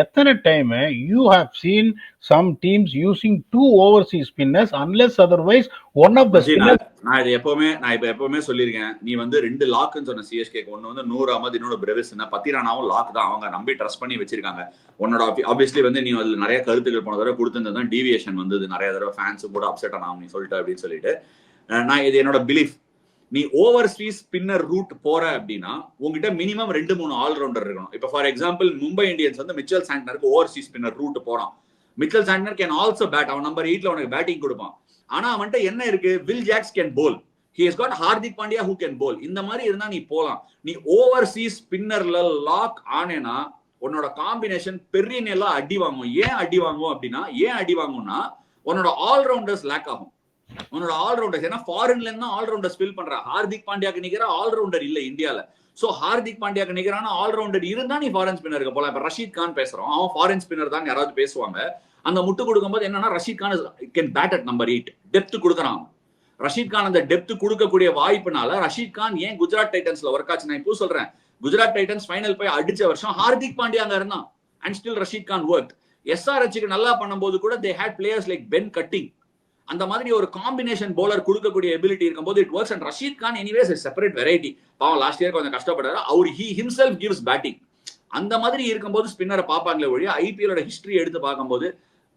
S2: எத்தனை time you have seen some teams using 2 overseas spinners unless otherwise one of the spinners.
S1: நான் எப்பவுமே சொல்லியிருக்கேன், நீ வந்து 2 லாக்னு சொன்ன சிஎஸ்கேக்கு. ஒன்னு வந்து நூர் அகமது, இன்னொரு பிரேவிஸ். பத்திரானாவும் லாக் தான், அவங்க நம்பி ட்ரஸ்ட் பண்ணி வச்சிருக்காங்க. உன்னோட ஆப்வியஸ்லி வந்து நீ அதுல நிறைய கருத்துக்கள் போன தடவை கொடுத்துருந்ததான் டீவியேஷன் வந்து நிறைய தடவை ஃபேன்ஸ் கூட அப்செட் ஆனாங்க நீ சொல்லிட்டு அப்படின்னு சொல்லிட்டு. நான் இது என்னோட பிலீஃப். நீ ஓவர்சீஸ் ஸ்பின்னர் ரூட் போற அப்படின்னா உங்ககிட்ட மினிமம் 2-3 ஆல்ரவுண்டர் இருக்கணும். இப்ப ஃபார் எக்ஸாம்பிள் மும்பை இந்தியன்ஸ் வந்து மிச்சல் சாண்ட்னருக்கு ஓவர்சீஸ் ஸ்பின்னர் ரூட் போறான். Mitchell Santner can also bat. அவன் நம்பர் 8ல உனக்கு பேட்டிங் கொடுப்பான். ஆனா அவன்கிட்ட என்ன இருக்கு, Will Jacks can bowl, he has got Hardik Pandya who can bowl. இந்த மாதிரி இருந்தா நீ போலாம். நீ ஓவர்சீஸ் ஸ்பின்னர்ல லாக் ஆனேனா உன்னோட காம்பினேஷன் பெரியனெல்லாம் அடி வாங்கும். ஏன் அடி வாங்கும் அப்படின்னா, உன்னோட ஆல்ரவுண்டர்ஸ் லேக் ஆகும். உன்னோட ஆல்ரவுண்டர்ஸ். ஏன்னா ஃபாரின்ல இருந்தா ஆல்ரவுண்டர் ஸ்பில் பண்றா. ஹார்திக் பாண்டியாக்கு நிக்கிற ஆல்ரவுண்டர் இல்ல இந்தியால. சோ ஹார்திக் பாண்டியாக்கு நிகரான ஆல்ரவுண்டர் இருந்தா நீ ஃபாரின் ஸ்பின்னருக்கு போலாம். இப்ப ரஷீத் கான் பேசுறோம், அவன் ஃபாரின் ஸ்பின்னர் தான் யாராவது பேசுவாங்க. அந்த முட்டு கொடுக்கும்போது என்னன்னா Rashid Khan can bat at number 8, depth கொடுக்குறான். ரஷீத் கான் அந்த டெப்த் கொடுக்கக்கூடிய வாய்ப்புனால ரஷீத் கான் ஏன் குஜராத் டைட்டன்ஸ்ல ஒர்க் ஆச்சு நான் இப்போ சொல்றேன். குஜராத் டைட்டன்ஸ் ஃபைனல் போய் அடிச்ச வருஷம் ஹார்திக் பாண்டியா அங்க இருந்தான். And still Rashid Khan work. SRHக்கு நல்லா பண்ணும்போது கூட they had players like Ben Cutting. அந்த மாதிரி ஒரு காம்பினேஷன் பவுலர் கொடுக்கக்கூடிய எபிலிட்டி இருக்கும்போது it works. And Rashid Khan anyways separate variety. பாவம் லாஸ்ட் இயர் கொஞ்சம் கஷ்டப்பட்டாரு. அவர் he himself gives batting. அந்த மாதிரி இருக்கும்போது ஸ்பின்னரை பார்ப்பாங்களே ஒழிய ஐபிஎலோட ஹிஸ்டரி எடுத்து பார்க்கும்போது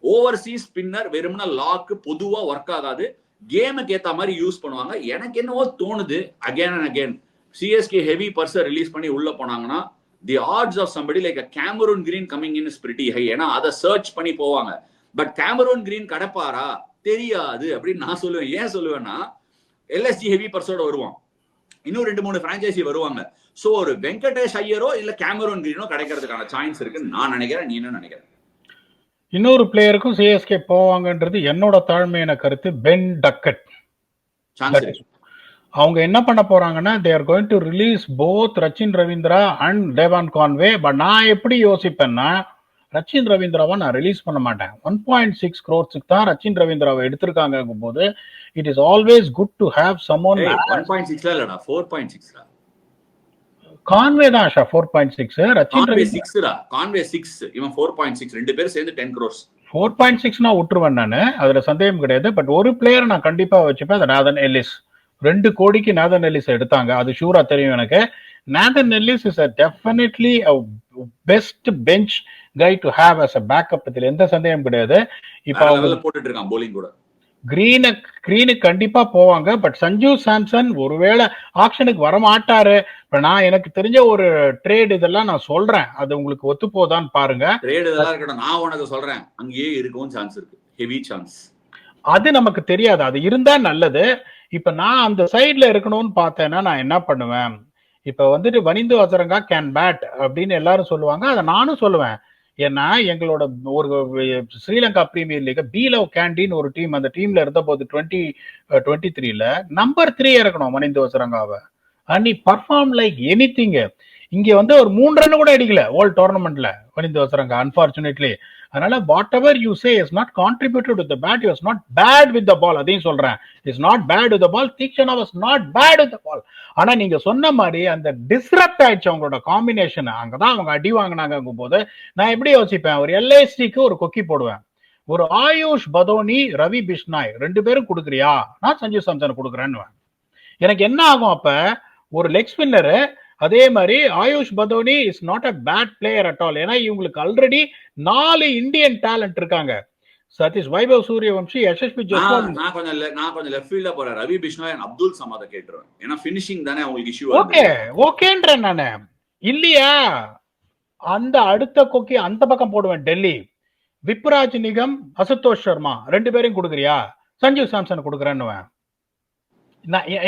S1: ஓவர்சீஸ் ஸ்பின்னர் வெறும்னா லாக்கு பொதுவா ஒர்க் ஆகாது. கேமுக்கு ஏத்த மாதிரி யூஸ் பண்ணுவாங்க. எனக்கு என்னவோ தோணுது again and again CSK heavy பர்ஸை ரிலீஸ் பண்ணி உள்ள போனாங்கன்னா the odds of somebody like Cameron Green coming in is pretty high. ஏன்னா அதை சர்ச் பண்ணி போவாங்க. பட் கேமரூன் கிரீன் கடப்பாரா தெரியாது அப்படின்னு நான் சொல்லுவேன். ஏன் சொல்லுவேன்னா எல்எஸ்ஜி ஹெவி பர்ஸோட வருவான், இன்னும் 2-3 பிரான்ச்சைசி வருவாங்க. சோ ஒரு வெங்கடேஷ் ஐயரோ இல்ல கேமரூன் கிரீனோ கிடைக்கிறதுக்கான சான்ஸ் இருக்குன்னு நான் நினைக்கிறேன். நீ என்ன நினைக்கிறேன்?
S2: இன்னொரு பிளேயருக்கும் சிஎஸ்கே போவாங்கன்றது என்னோட தாழ்மையான கருத்து. Pen Duckett. அவங்க என்ன பண்ண போறாங்கன்னா they are going to release both Rachin Ravindra and டேவான் Conway. But நான் எப்படி யோசிப்பேன்னா ரச்சின் ரவீந்திராவை நான் ரிலீஸ் பண்ண மாட்டேன். 1.6 crores தான் ரச்சின் ரவீந்திராவை எடுத்திருக்காங்க போது it is always good to have someone.
S1: 1.6 இல்லடா 4.6 டா.
S2: கான்வே தான் ஆஷா 4.6. ரச்சின் ரவீந்திரா
S1: கான்வே 6, இவன் 4.6, ரெண்டு பேரும் சேர்ந்து 10 crores.
S2: 4.6 நான் விட்டுருவேன் நானு, அதுல சந்தேகம் கிடையாது. பட் ஒரு பிளேயர் நான் கண்டிப்பா வச்சுப்பேன், அது நாதன் எல்லிஸ். 2 கோடிக்கு நாதன் எல்லிஸ் எடுத்தாங்க, அது ஷூரா தெரியும் எனக்கு. Nathan Ellis is definitely best bench guy to have as a backup. இதுல எந்த சந்தேகம் கிடையாது. இப்ப அவங்க
S1: போட்டுட்டு இருக்கான் bowling கூட.
S2: கிரீனுக்கு கண்டிப்பா போவாங்க. பட் சஞ்சு சாம்சன் ஒருவேளை ஆக்ஷனுக்கு வரமாட்டாரு. இப்ப நான் எனக்கு தெரிஞ்ச ஒரு ட்ரேட் இதெல்லாம் நான் சொல்றேன், அது உங்களுக்கு ஒத்து போதான்னு பாருங்க.
S1: ட்ரேட் இதெல்லாம் இருக்கட்டும், நான் உனக்கு சொல்றேன் அங்கேயே இருக்கவும் சான்ஸ் இருக்கு, ஹெவி சான்ஸ்.
S2: அது நமக்கு தெரியாது, அது இருந்தா நல்லது. இப்ப நான் அந்த சைட்ல இருக்கணும்னு பார்த்தேன்னா நான் என்ன பண்ணுவேன், இப்ப வந்துட்டு வனிந்து ஹசரங்கா கேன் பேட் அப்படின்னு எல்லாரும் சொல்லுவாங்க, அதை நானும் சொல்லுவேன். ஏன்னா எங்களோட ஒரு ஸ்ரீலங்கா பிரீமியர் லீக் பீலவ் கேண்டின்னு ஒரு டீம், அந்த டீம்ல இருந்த போது 2023 நம்பர் 3 இறக்கணும் வனிந்து ஹசரங்காவை. And he performed like anything. இங்க வந்து ஒரு 3 ரன் கூட அடிக்கல வேர்ல்ட் டோர்னமெண்ட்ல வனிந்து ஹசரங்கா அன்பார்ச்சுனேட்லி. அதனால whatever you say is not contributed with the bat, is not bad with the ball. அதையும் சொல்றேன், is not bad with the ball. Theekshana was not bad with the ball. ஆனா நீங்க சொன்ன மாதிரி அந்த டிஸ்ரப்ட் ஆயிடுச்சு அவங்களோட காம்பினேஷன். அங்கதான் அவங்க அடி வாங்கினாங்க போது நான் எப்படி யோசிப்பேன், ஒரு எல்ஐசிக்கு ஒரு கொக்கி போடுவேன், ஒரு ஆயுஷ் பதோனி ரவி பிஷ்னாய் 2 பேரும் கொடுக்குறியா, நான் சஞ்சு சாம்சன் கொடுக்குறேன்னு. எனக்கு என்ன ஆகும் அப்ப, ஒரு லெக் ஸ்பின்னரு அதே மாதிரி Ayush Badoni is not a bad player at all. ஏன்னா இவங்களுக்கு ஆல்ரெடி 4 இந்தியன் டேலண்ட் இருக்காங்க. சதீஷ் வைபவ் சூரியவம்சி, யசஸ்வி ஜஸ்வால்.
S1: நான் கொஞ்சம் லெஃப்ட் ஃபீல்ட்ல போறேன். ரவி பிஷ்னாய் அண்ட் அப்துல் சமாத கேட்றேன். ஏன்னா ஃபினிஷிங் தானே அவங்களுக்கு இஷ்யூ.
S2: ஓகேன்றேன் நானு. இல்லையா அந்த அடுத்த கொக்கி அந்த பக்கம் போடுவேன், டெல்லி. விப்ராஜ் நிகம், அசுதோஷ் சர்மா 2 பேரையும் கொடுக்குறியா, சஞ்சு சாம்சன் கொடுக்குறேன்னு.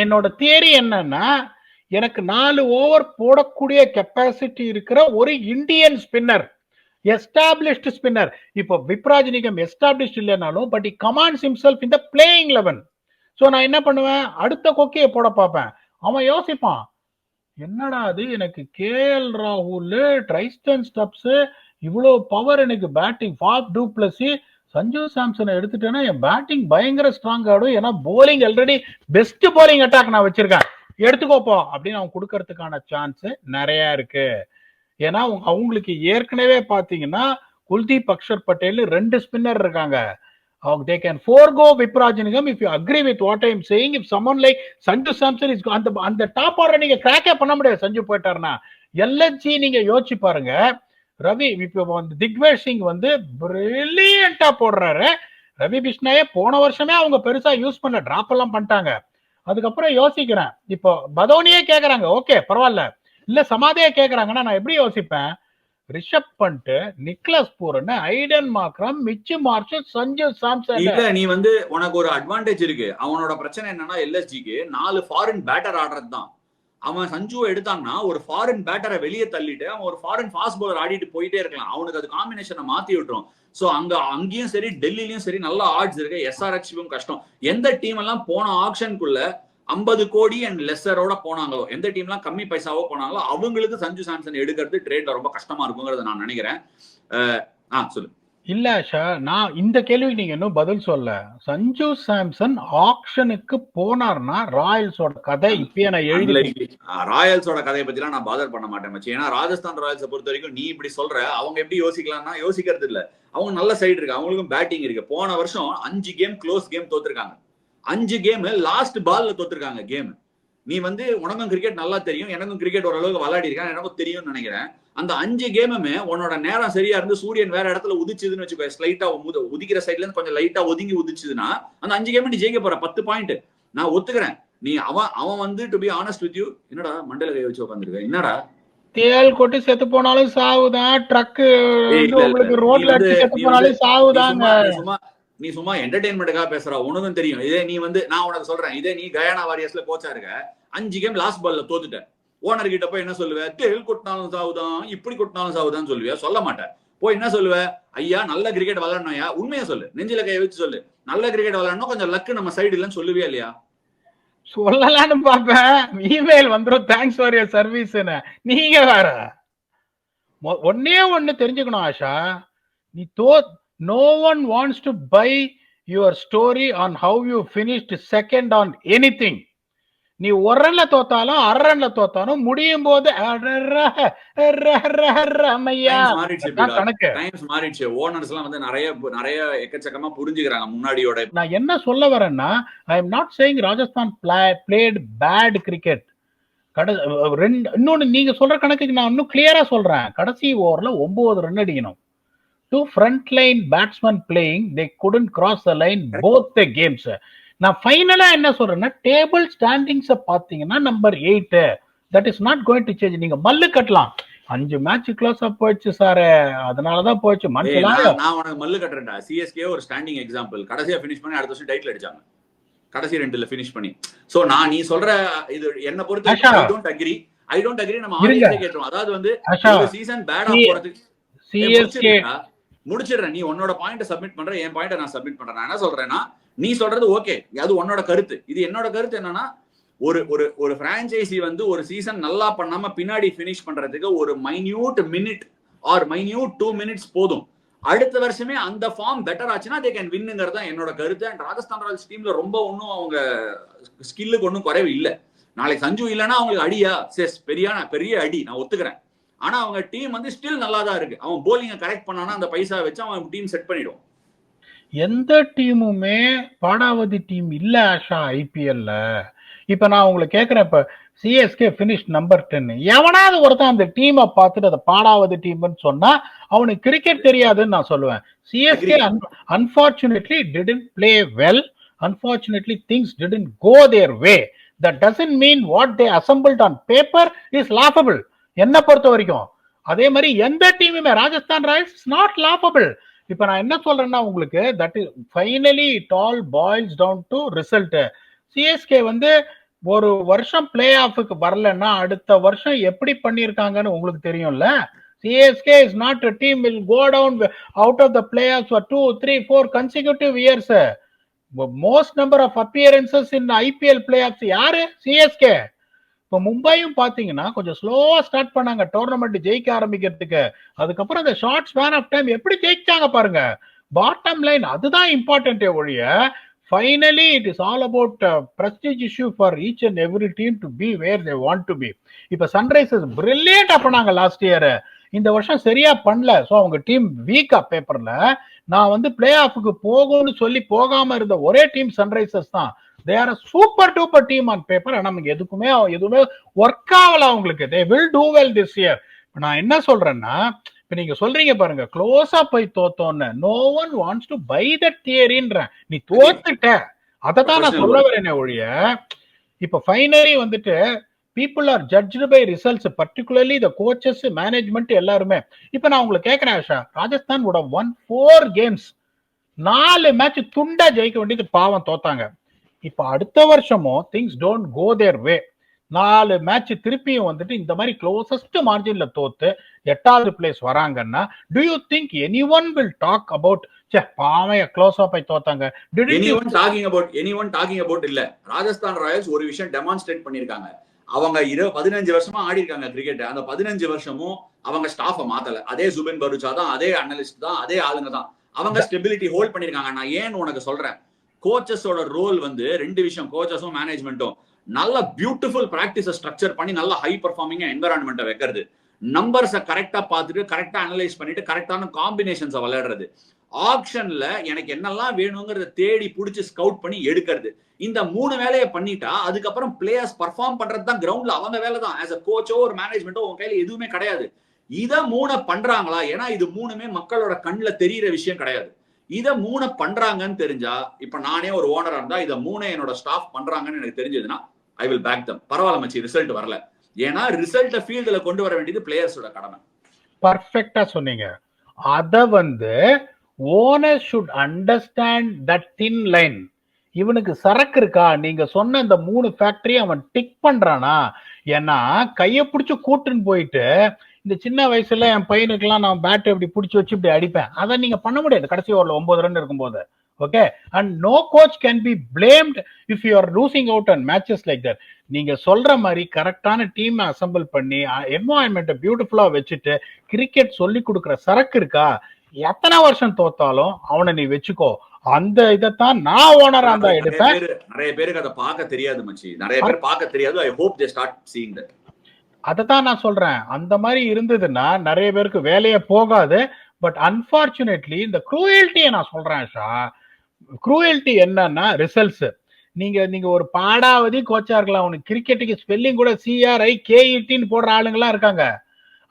S2: என்னோட தியரி என்னன்னா, எனக்கு 4 ஓவர் போடக்கூடிய கெப்பாசிட்டி இருக்கிற ஒரு இந்தியன் ஸ்பின்னர், எஸ்டாப்ளிஷ்டு ஸ்பின்னர். இப்போ விப்ராஜ் நிகம் எஸ்டாப்ளிஷ்ட் இல்லைனாலும் but he commands himself in the playing 11. So நான் என்ன பண்ணுவேன், அடுத்த கொக்கியை போட பார்ப்பேன். அவன் யோசிப்பான், என்னடா அது எனக்கு கேஎல் ராகுல், ட்ரைஸ்டன் ஸ்டப்ஸ், இவ்வளோ பவர் எனக்கு batting, Faf du Plessis Sanju சாம்சனை எடுத்துட்டேன்னா என் பேட்டிங் பயங்கர ஸ்ட்ராங் ஆடும். ஏன்னா bowling already best bowling attack நான் வச்சிருக்கேன், எடுத்துக்கோப்போ அப்படின்னு அவன் கொடுக்கறதுக்கான சான்ஸ் நிறைய இருக்கு. ஏன்னா அவங்களுக்கு ஏற்கனவே பாத்தீங்கன்னா குல்தீப் அக்ஷர் பட்டேல் 2 ஸ்பின்னர் இருக்காங்க. they can forego Vipraj Nigam if you agree with what I am saying. if someone like Sanju Samson is அந்த டாப் ஆர்டர் நீங்க கிராக்கே பண்ண முடியாது சஞ்சு போயிட்டாருன்னா. எல்எச்சி நீங்க யோசிச்சு பாருங்க, ரவி இப்போ திக்வேஷ் சிங் வந்து பிரில்லியண்டா போடுறாரு. ரவி பிஷ்னாயே போன வருஷமே அவங்க பெருசா யூஸ் பண்ண, டிராப் எல்லாம் பண்ணிட்டாங்க. அதுக்கப்புறம் யோசிக்கிறேன், இப்போ பதோனியே கேக்குறாங்க, ஓகே பரவாயில்ல, இல்ல சமாதியே கேக்குறாங்கன்னா நான் எப்படி யோசிப்பேன், Rishabh Pant, Nicholas Pooran, Aiden Markram, Mitch Marsh, Sanju Samson.
S1: இல்ல நீ வந்து உனக்கு ஒரு அட்வான்டேஜ் இருக்கு. அவனோட பிரச்சனை என்னன்னா எல்எஸ்ஜிக்கு 4 ஃபாரின் பேட்டர் ஆடுறது தான். அவன் சஞ்சுவை எடுத்தான்னா ஒரு ஃபாரின் பேட்டரை வெளியே தள்ளிட்டு அவன் ஒரு ஃபாரின் ஃபாஸ்ட் பவுலர் ஆடிட்டு போயிட்டே இருக்கலாம். அவனுக்கு அது காம்பினேஷனை மாத்தி விட்டுரும். சோ அங்கேயும் சரி டெல்லிலயும் சரி நல்ல ஆட்ஸ் இருக்கு. SRHக்கும் கஷ்டம். எந்த டீம் எல்லாம் போன ஆக்ஷனுக்குள்ள 50 கோடி அண்ட் லெஸ்ஸரோட போனாங்களோ, எந்த டீம்லாம் கம்மி பைசாவோ போனாங்களோ, அவங்களுக்கு சஞ்சு சாம்சன் எடுக்கிறது ட்ரேட்ல ரொம்ப கஷ்டமா இருக்குங்கிறத நான் நினைக்கிறேன். சொல்லு.
S2: இல்ல ஆஷா, நான் இந்த கேள்விக்கு நீங்க இன்னும் பதில் சொல்ல. சஞ்சு சாம்சன் ஆக்ஷனுக்கு போனார்னா ராயல்ஸோட கதை இப்பயே நான் எழுதி
S1: ராயல்ஸோட கதையை பத்தி நான் பாதர் பண்ண மாட்டேன் மச்சி. ஏன்னா ராஜஸ்தான் ராயல்ஸை பொறுத்த வரைக்கும் நீ இப்படி சொல்ற, அவங்க எப்படி யோசிக்கலாம்னா யோசிக்கிறது இல்ல. அவங்க நல்ல சைடு இருக்கு, அவங்களுக்கும் பேட்டிங் இருக்கு. போன வருஷம் 5 கேம் க்ளோஸ் கேம் தோத்துருக்காங்க. 5 கேம் லாஸ்ட் பால்ல தோத்துருக்காங்க கேம். நீ உனக்கும் கிரிக்கெட் நல்லா தெரியும், எனக்கும் கிரிக்கெட் ஓரளவுக்கு விளையாடி இருக்கேன், எனக்கும் தெரியும்னு நினைக்கிறேன். அந்த 5 கேமுமே உன்னோட நேரம் சரியா இருந்து சூரியன் வேற இடத்துல உதிச்சுதுன்னு வச்சுக்கோ, ஸ்லைட்டா உதிக்கிற சைட்ல இருந்து கொஞ்சம் லைட்டா ஒதுங்கி உதிச்சுதுன்னா அந்த 5 கேம் நீ ஜெயிக்க போற 10 பாயிண்ட். நான் ஒத்துக்கிறேன். நீ அவன் to be honest with you, என்னடா மண்டல கை வச்சு உட்காந்துருக்க, என்னடா
S2: தேல் கொட்டி செத்து போனாலும் சாவுதான், ட்ரக்கு உங்களுக்கு ரோட்ல அடிச்சு செத்து போனாலும் சாவுதாங்க.
S1: நீ சும்மா என்டர்டைன்மெண்ட்டுக்காக பேசுற, உனக்கும் தெரியும். இதே நீ நான் உனக்கு சொல்றேன், இதே நீ கயானா வாரியர்ஸ்ல கோச்சா இருக்க, 5 கேம் லாஸ்ட் பால்ல தோத்துட்ட. ஓனர் கிட்ட போய் என்ன சொல்லுவேன்? தேல் கொட்டினாலும் சாவுதான், இப்படி கொட்டினாலும் சாவுதான் சொல்லுவியா? சொல்ல மாட்டேன். போய் என்ன சொல்லுவேன்? ஐயா நல்ல கிரிக்கெட் விளையாடணும்யா, உண்மையா சொல்லு, நெஞ்சில கையை வச்சு சொல்லு, நல்ல கிரிக்கெட் விளையாடணும், கொஞ்சம் லக்கு நம்ம சைடு இல்லைன்னு சொல்லுவியா இல்லையா?
S2: சொல்லலான்னு பாப்பேன், இமெயில் வந்துடும் தேங்க்ஸ் ஃபார் யுவர் சர்வீஸ்ன்னு. நீங்க வேற ஒண்ணு தெரிஞ்சுக்கணும் ஆஷா, நீ no one wants to buy your story on how you finished second on anything. நீ ஒரு ரன்ல தோத்தாலும் 1 ரன்ல தோத்தாலும் முடியும் போது
S1: நிறைய எக்கச்சக்கமா புரிஞ்சுக்கிறாங்க முன்னாடியோட.
S2: நான் என்ன சொல்ல வரேன்னா, I am not saying Rajasthan played bad cricket. இன்னொன்னு நீங்க சொல்ற கணக்குக்கு நான் இன்னும் கிளியரா சொல்றேன். கடைசி ஓவர்ல 9 ரன் அடிக்கணும். 2 frontline batsmen playing, they couldn't cross the line both the games. நான் ஃபைனலா என்ன சொல்றேன்னா, டேபிள் ஸ்டாண்டிங்ஸ் பாத்தீங்கன்னா number 8, that is not going to change. நீங்க மல்லு கட்டலாம், 5 மேட்ச் க்ளோஸ் அப் போயிடுச்சு சார், அதனாலதான் போயிடுச்சு.
S1: நான் உனக்கு மல்லு கட்டுறேன்டா. சிஎஸ்கே ஒரு ஸ்டாண்டிங் எக்ஸாம்பிள், கடைசியா ஃபினிஷ் பண்ணி அடுத்த வருஷம் டைட்டில் அடிச்சாங்க, கடைசி 2ல ஃபினிஷ் பண்ணி. சோ நீ சொல்ற இது என்ன பொறுத்து I don't agree. நம்ம ஆடியன்ஸே கேட்றோம். அதாவது சீசன் பேடா போறதுக்கு சிஎஸ்கே முடிச்சிடுறேன். நீ உன்னோட பாயிண்ட் சப்மிட் பண்ற, என் பாயிண்ட் நான் சப்மிட் பண்றேன். நான் என்ன சொல்றேன்னா, நீ சொல்றது ஓகே, அது உன்னோட கருத்து. இது என்னோட கருத்து என்னன்னா, ஒரு பிரான்சைசி ஒரு சீசன் நல்லா பண்ணாம பின்னாடி பினிஷ் பண்றதுக்கு ஒரு minute minute R minute 2 minutes போதும். அடுத்த வருஷமே அந்த ஃபார்ம் பெட்டர் ஆச்சுன்னா தே கேன் வின்னுங்கிறது தான் என்னோட கருத்து. அண்ட் ராஜஸ்தான் ராயல்ஸ் டீம்ல ரொம்ப ஒன்னும் அவங்க ஸ்கில்லுக்கு ஒன்னும் குறைவு இல்லை. நாளைக்கு சஞ்சு இல்லைன்னா அவங்களுக்கு அடியா பெரிய அடி, நான் ஒத்துக்கிறேன். ஆனா அவங்க டீம் ஸ்டில் நல்லா தான் இருக்கு. அவன் போலிங்க கரெக்ட் பண்ணானா அந்த பைசா வச்சு அவன் டீம் செட் பண்ணிடும்.
S2: எந்த டீமுமே பாடாவதி டீம் இல்ல ஆஷா ஐபிஎல்ல. இப்ப நான் உங்களுக்கு கேக்குறேன், இப்ப சிஎஸ்கே பினிஷ் நம்பர் 10, எவனாவது ஒருத்தன் அந்த டீமை பார்த்துட்டு அதை பாடாவதி டீம்னு சொன்னா அவனுக்கு கிரிக்கெட் தெரியாதுன்னு நான் சொல்லுவேன். CSK unfortunately didn't play well, unfortunately things didn't go their way. That doesn't mean what they assembled on paper is laughable. என்ன பொறுத்த வரைக்கும் அதே மாதிரி எந்த டீமுமே, Rajasthan Royals is not laughable. இப்ப நான் என்ன சொல்றேன்னா உங்களுக்கு, that is finally it all boils down to result. CSK ஒரு வருஷம் பிளே ஆஃபுக்கு வரலன்னா அடுத்த வருஷம் எப்படி பண்ணிருக்காங்கன்னு உங்களுக்கு தெரியும்ல. CSK is not a team will go down out of the playoffs for 2, 3, 4 consecutive years. Most number of appearances in IPL playoffs யாரு? CSK. இப்போ மும்பையும் பாத்தீங்கன்னா கொஞ்சம் ஸ்லோவா ஸ்டார்ட் பண்ணாங்க டோர்னமெண்ட் ஜெயிக்க ஆரம்பிக்கிறதுக்கு. அதுக்கப்புறம் அந்த ஷார்ட் ஸ்பேன் ஆஃப் டைம் எப்படி ஜெயிச்சாங்க பாருங்க. பாட்டம் லைன் அதுதான் இம்பார்ட்டன்டே ஒழிய, finally it is all about prestige issue for each and every team to be where they want to be. இப்ப சன்ரைசர்ஸ் பிரில்லியண்டா பண்ணாங்க லாஸ்ட் இயர், இந்த வருஷம் சரியா பண்ணல. ஸோ அவங்க டீம் வீக்கா பேப்பர்ல. நான் பிளே ஆஃபுக்கு போகும்னு சொல்லி போகாம இருந்த ஒரே டீம் சன்ரைசர்ஸ் தான். They are a super duper team on paper. ஆனா நமக்கு எதுவுமே ஒர்க் ஆகல அவங்களுக்கு. They will do well this year. நான் என்ன சொல்றேன்னா, இப்ப நீங்க சொல்றீங்க பாருங்க, க்ளோஸா போய் தோத்தோன்னு. No one wants to buy that theory-ன்ற. நீ தோத்துட்ட, அததான் நான் சொல்ல வரேனே ஒழிய, இப்ப finally people are judged by results, particularly the coaches, management எல்லாருமே. இப்ப நான் உங்களுக்கு கேட்கிறேன் Asha, Rajasthan would have won 4 games. 4 match துண்டா ஜெயிக்க வேண்டியது, பாவம் தோத்தாங்க. இப்ப அடுத்த வருஷமும் things don't go their way. 4 match திருப்பியும் வந்துட்டு இந்த மாதிரி க்ளோசஸ்ட் மார்ஜின்ல தோத்து 8வது பிளேஸ் வராங்கன்னா do you think anyone will talk about பாவைய க்ளோஸா போய் தோத்தாங்க?
S1: anyone talking about இல்ல. ராஜஸ்தான் ராயல்ஸ் ஒரு விஷயம் டெமான்ஸ்ட்ரேட் பண்ணிருக்காங்க. அவங்க 15 வருஷமா ஆடி இருக்காங்க கிரிக்கெட். அந்த 15 வருஷமும் அவங்க ஸ்டாஃபை மாத்தல. அதே சுபின் பருச்சா தான், அதே அனலிஸ்ட் தான், அதே ஆளுங்க தான். அவங்க ஸ்டெபிலிட்டி ஹோல்ட் பண்ணிருக்காங்க. நான் ஏன் உனக்கு சொல்றேன், கோச்சஸோட ரோல் வந்து 2 விஷயம். கோச்சஸும் மேனேஜ்மெண்ட்டும் நல்ல பியூட்டிஃபுல் பிராக்டிஸை ஸ்ட்ரக்சர் பண்ணி நல்ல ஹை பர்ஃபார்மிங் என்வரான்மெண்ட்டை வைக்கிறது, நம்பர்ஸை கரெக்டா பார்த்துட்டு கரெக்டா அனலைஸ் பண்ணிட்டு கரெக்டான காம்பினேஷன்ஸை விளையாடுறது, ஆப்ஷன்ல எனக்கு என்னெல்லாம் வேணுங்கிறத தேடி பிடிச்சி ஸ்கவுட் பண்ணி எடுக்கிறது. இந்த 3 வேலையை பண்ணிட்டா அதுக்கப்புறம் பிளேயர்ஸ் பர்ஃபார்ம் பண்றது தான் கிரவுண்ட்ல அவங்க வேலை தான். ஆஸ் அ கோச்சோ ஒரு மேனேஜ்மெண்டோ உங்க கையில எதுவுமே கிடையாது. இதை 3 பண்றாங்களா? ஏன்னா இது 3மே மக்களோட கண்ணுல தெரியிற விஷயம் கிடையாது. இதை 3 பண்றாங்கன்னு தெரிஞ்சா, இப்ப நானே ஒரு ஓனரா இருந்தா இதை 3 என்னோட ஸ்டாஃப் பண்றாங்கன்னு எனக்கு தெரிஞ்சதுன்னா ஐ வில் பேக் தம். பரவாயில்ல மச்சி, ரிசல்ட் வரல. ஏன்னா ரிசல்ட்டை ஃபீல்டுல கொண்டு வர வேண்டியது பிளேயர்ஸோட கடமை.
S2: பர்ஃபெக்டா சொன்னீங்க. அத வந்து owner should understand that thin line. இவனுக்கு சரக்கு இருக்கா? நீங்க சொன்ன இந்த 3 ஃபேக்டரி அவன் டிக் பண்றானா? ஏன்னா கையை பிடிச்சு கூட்டுன்னு போயிட்டு இந்த சின்ன வயசுல என் பையனுக்கெல்லாம் நான் பேட் இப்படி பிடிச்சி வச்சு இப்படி அடிப்பேன், அதை நீங்க பண்ண முடியாது கடைசி ஓவர்ல 9 ரன் இருக்கும்போது. Okay, and no coach can be blamed if you are losing out and matches like that. நீங்க சொல்ற மாதிரி கரெக்டான டீம் அசம்பிள் பண்ணி என்வாயன்மெண்ட்டை பியூட்டிஃபுல்லா வச்சுட்டு கிரிக்கெட் சொல்லி கொடுக்குற சரக்கு இருக்கா? எத்தனை வருஷம் தோத்தாலும் அவனை நீ வச்சுக்கோ. அந்த இதைத்தான் நான் ஓனரா தான் எடுப்பேன்.
S1: நிறைய பேருக்கு அதை பார்க்க தெரியாது மச்சி, நிறைய பேர் பார்க்க தெரியாது. I hope they start seeing that.
S2: அதைத்தான் நான் சொல்றேன். அந்த மாதிரி இருந்ததுன்னா நிறைய பேருக்கு வேலையே போகாது. பட் அன்பார்ச்சுனேட்லி இந்த குரூயல்ட்டியை நான் சொல்றேன் ஷா. குரூயல்ட்டி என்னன்னா ரிசல்ட்ஸ். நீங்க ஒரு பாடாவதி கோச்சா இருக்கலாம், உனக்கு கிரிக்கெட்டுக்கு ஸ்பெல்லிங் கூட CRIKETன்னு போடுற ஆளுங்கெல்லாம் இருக்காங்க.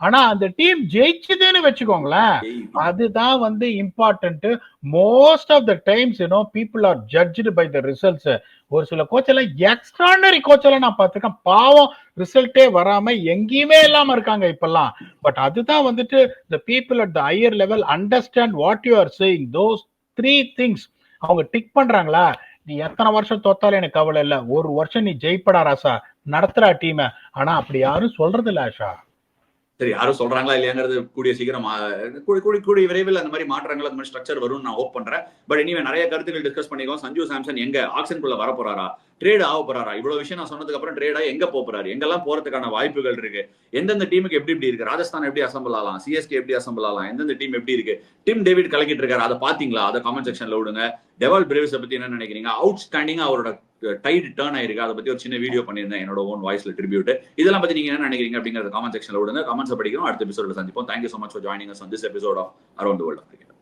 S2: ஆனா அந்த டீம் ஜெயிச்சதுன்னு வச்சுக்கோங்களேன், அதுதான் வந்து important. Most of the times people are judged by the results. ஒரு சில கோச்செல்லாம் எக்ஸ்ட்ரானரி கோச்செல்லாம் நான் பார்த்திருக்கேன், பாவம் ரிசல்ட்டே வராம எங்கேயுமே இல்லாம இருக்காங்க இப்பெல்லாம். பட் அதுதான் வந்துட்டு the people at the higher level understand what you are saying. Those 3 things அவங்க டிக் பண்றாங்களா? நீ எத்தனை வருஷம் தோத்தாலும் எனக்கு கவலை இல்லை, ஒரு வருஷம் நீ ஜெயிப்படா ராசா, நடத்துறா டீமை. ஆனா அப்படி யாரும் சொல்றது இல்ல ஆஷா.
S1: சரி, யாரும் சொல்றாங்களா இல்லையாங்கிறது கூடிய சீக்கிரம் கூடிய விரைவில் அந்த மாதிரி மாற்றங்கள் அந்த மாதிரி ஸ்ட்ரக்சர் வரும்னு நான் ஹோப் பண்றேன். பட் இனிமே நிறைய கருத்துக்கள் டிஸ்கஸ் பண்ணிக்கோ. சஞ்சு சாம்சன் எங்க ஆக்ஷனுக்குள்ள வர போறாரா, ட்ரேட் ஆக போறாரா? இவ்வளவு விஷயம் நான் சொன்னதுக்கு அப்புறம் ட்ரேடா எங்க போறாரு, எங்கெல்லாம் போறதுக்கான வாய்ப்புகள் இருக்கு, எந்தெந்த டீமுக்கு எப்படி இருக்கு, ராஜஸ்தான் எப்படி அசம்பிள் ஆகலாம், CSK எப்படி அசம்பிள் ஆகலாம், எந்தெந்த டீம் எப்படி இருக்கு, டிம் டேவிட் கலக்கிட்டு இருக்காரு, அதை பாத்தீங்களா? அதை காமெண்ட் செக்ஷன்ல விடுங்க. டெவால் பிரேவிஸை பத்தி என்ன நினைக்கிறீங்க? அவுட்ஸ்டாண்டிங்கா அவரோட டைட் டர்ன் ஆயிருக்கு, அதை பத்தி ஒரு சின்ன வீடியோ பண்ணியிருந்தேன் என்னோட ஓன் வாய்ஸ்ல ட்ரிபியூட். இதெல்லாம் பத்தி நீங்க என்ன நினைக்கிறீங்க அப்படிங்கறத காமெண்ட் செக்ஷன்ல விடுங்க. கமெண்ட்ஸ் படிக்கிறோம். அடுத்த எபிசோட்ல சந்திப்போம். Thank you so much for joining us on this episode of Around the World of Cricket.